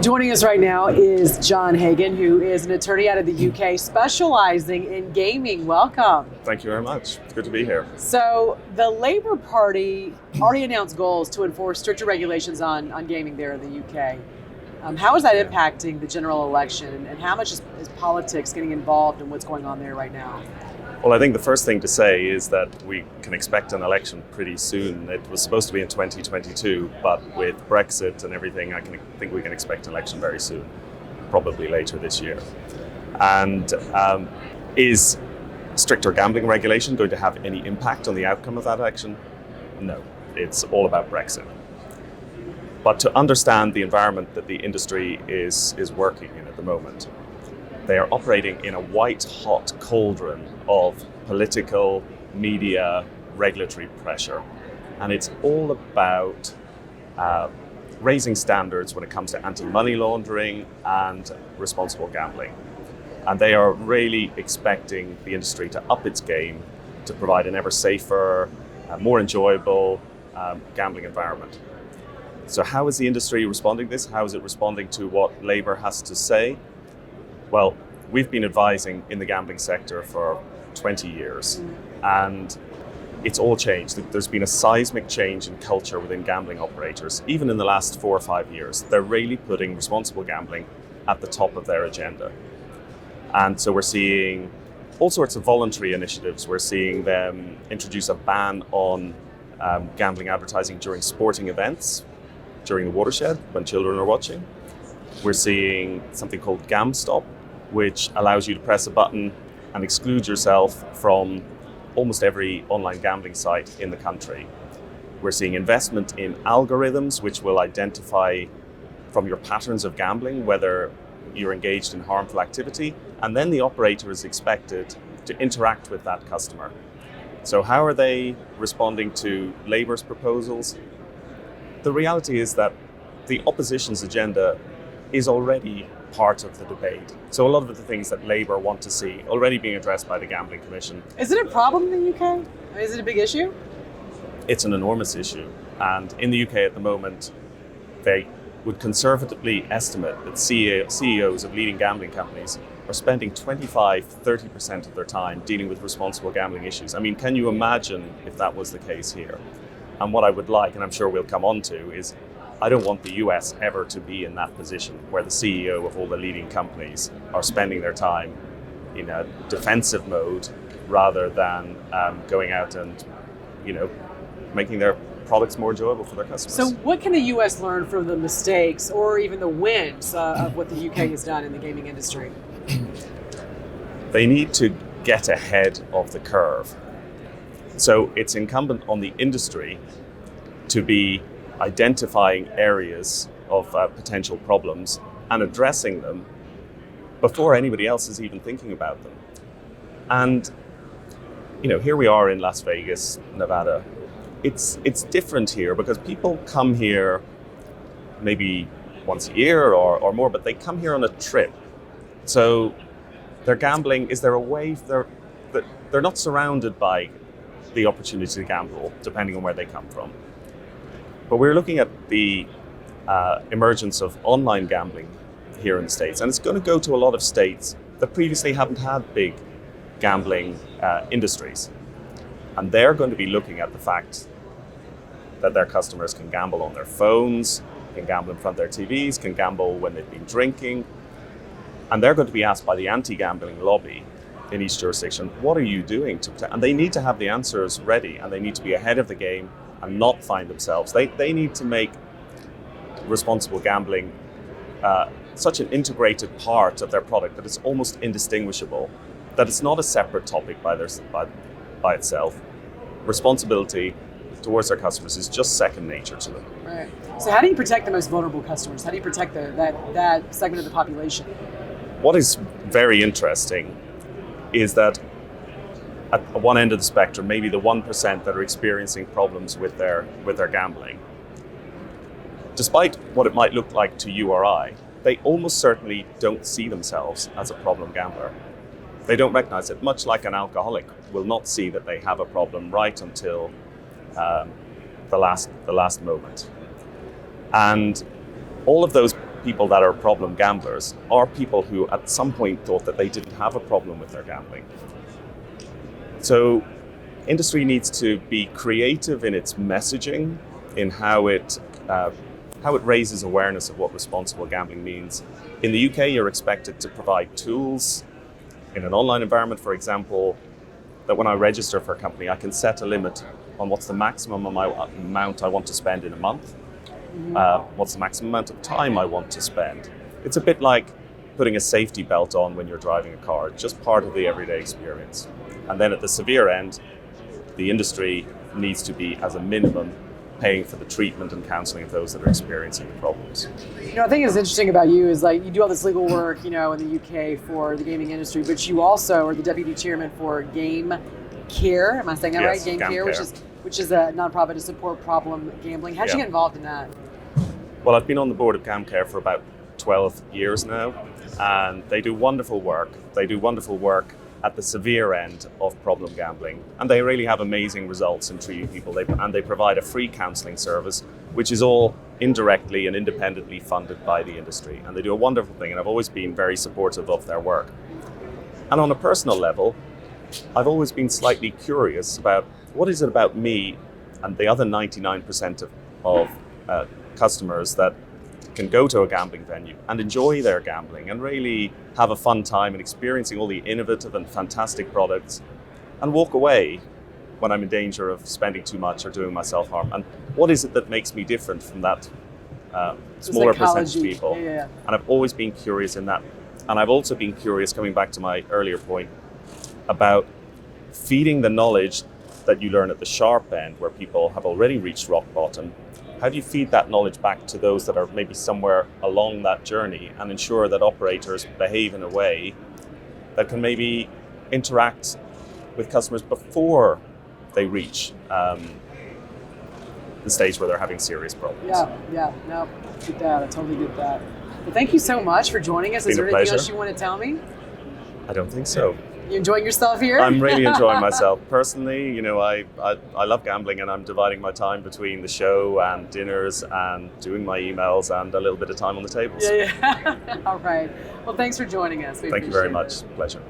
Joining us right now is Harris Hagan, who is an attorney out of the UK specializing in gaming. Welcome. Thank you very much. It's good to be here. So the Labour Party already announced goals to enforce stricter regulations on gaming there in the UK. How is that impacting the general election, and how much is politics getting involved in what's going on there right now? Well, I think the first thing to say is that we can expect an election pretty soon. It was supposed to be in 2022, but with Brexit and everything, I think we can expect an election very soon, probably later this year. And is stricter gambling regulation going to have any impact on the outcome of that election? No, it's all about Brexit. But to understand the environment that the industry is working in at the moment, they are operating in a white-hot cauldron of political, media, regulatory pressure. And it's all about raising standards when it comes to anti-money laundering and responsible gambling. And they are really expecting the industry to up its game to provide an ever safer, more enjoyable gambling environment. So how is the industry responding to this? How is it responding to what Labour has to say? Well, we've been advising in the gambling sector for 20 years, and it's all changed. There's been a seismic change in culture within gambling operators. Even in the last 4 or 5 years, they're really putting responsible gambling at the top of their agenda. And so we're seeing all sorts of voluntary initiatives. We're seeing them introduce a ban on gambling advertising during sporting events, during the watershed, when children are watching. We're seeing something called GamStop, which allows you to press a button and exclude yourself from almost every online gambling site in the country. We're seeing investment in algorithms which will identify from your patterns of gambling whether you're engaged in harmful activity, and then the operator is expected to interact with that customer. So how are they responding to Labour's proposals? The reality is that the opposition's agenda is already part of the debate. So a lot of the things that Labour want to see already being addressed by the Gambling Commission. Is it a problem in the UK? Is it a big issue? It's an enormous issue. And in the UK at the moment, they would conservatively estimate that CEOs of leading gambling companies are spending 25-30% of their time dealing with responsible gambling issues. I mean, can you imagine if that was the case here? And what I would like, and I'm sure we'll come on to, is I don't want the US ever to be in that position where the CEO of all the leading companies are spending their time in a defensive mode rather than going out and, making their products more enjoyable for their customers. So what can the US learn from the mistakes or even the wins of what the UK has done in the gaming industry? They need to get ahead of the curve. So it's incumbent on the industry to be identifying areas of potential problems and addressing them before anybody else is even thinking about them. And, here we are in Las Vegas, Nevada. It's different here because people come here maybe once a year or more, but they come here on a trip. So they're gambling. Is there a way they're not surrounded by the opportunity to gamble, depending on where they come from. But we're looking at the emergence of online gambling here in the States, and it's going to go to a lot of states that previously haven't had big gambling industries. And they're going to be looking at the fact that their customers can gamble on their phones, can gamble in front of their TVs, can gamble when they've been drinking. And they're going to be asked by the anti-gambling lobby in each jurisdiction, what are you doing to protect? And they need to have the answers ready, and they need to be ahead of the game and not find themselves. They need to make responsible gambling such an integrated part of their product that it's almost indistinguishable, that it's not a separate topic by itself. Responsibility towards their customers is just second nature to them. Right. So how do you protect the most vulnerable customers? How do you protect that segment of the population? What is very interesting is that at one end of the spectrum, maybe the 1% that are experiencing problems with their gambling, despite what it might look like to you or I, they almost certainly don't see themselves as a problem gambler. They don't recognize it, much like an alcoholic will not see that they have a problem right until the last moment. And all of those people that are problem gamblers are people who at some point thought that they didn't have a problem with their gambling. So industry needs to be creative in its messaging, in how it raises awareness of what responsible gambling means. In the UK, you're expected to provide tools in an online environment, for example, that when I register for a company, I can set a limit on what's the maximum amount I want to spend in a month, what's the maximum amount of time I want to spend. It's a bit like putting a safety belt on when you're driving a car, just part of the everyday experience. And then at the severe end, the industry needs to be, as a minimum, paying for the treatment and counseling of those that are experiencing the problems. I think it's interesting about you is like you do all this legal work, in the UK for the gaming industry, but you also are the deputy chairman for Game Care. Am I saying that right? Game Care, which is a nonprofit to support problem gambling. How'd you get involved in that? Well, I've been on the board of Game Care for about 12 years now, and they do wonderful work. They do wonderful work at the severe end of problem gambling, and they really have amazing results in treating people. And they provide a free counselling service, which is all indirectly and independently funded by the industry. And they do a wonderful thing, and I've always been very supportive of their work. And on a personal level, I've always been slightly curious about what is it about me and the other 99% of customers that can go to a gambling venue and enjoy their gambling and really have a fun time and experiencing all the innovative and fantastic products and walk away when I'm in danger of spending too much or doing myself harm. And what is it that makes me different from that smaller percentage of people? Yeah. And I've always been curious in that. And I've also been curious, coming back to my earlier point, about feeding the knowledge that you learn at the sharp end where people have already reached rock bottom. How do you feed that knowledge back to those that are maybe somewhere along that journey and ensure that operators behave in a way that can maybe interact with customers before they reach the stage where they're having serious problems? No, get that. I totally get that. Well, thank you so much for joining us. Is there anything else you want to tell me? I don't think so. You enjoying yourself here? I'm really enjoying myself. Personally, I love gambling, and I'm dividing my time between the show and dinners and doing my emails and a little bit of time on the tables. Yeah. All right. Well, thanks for joining us. Thank you very much. Pleasure.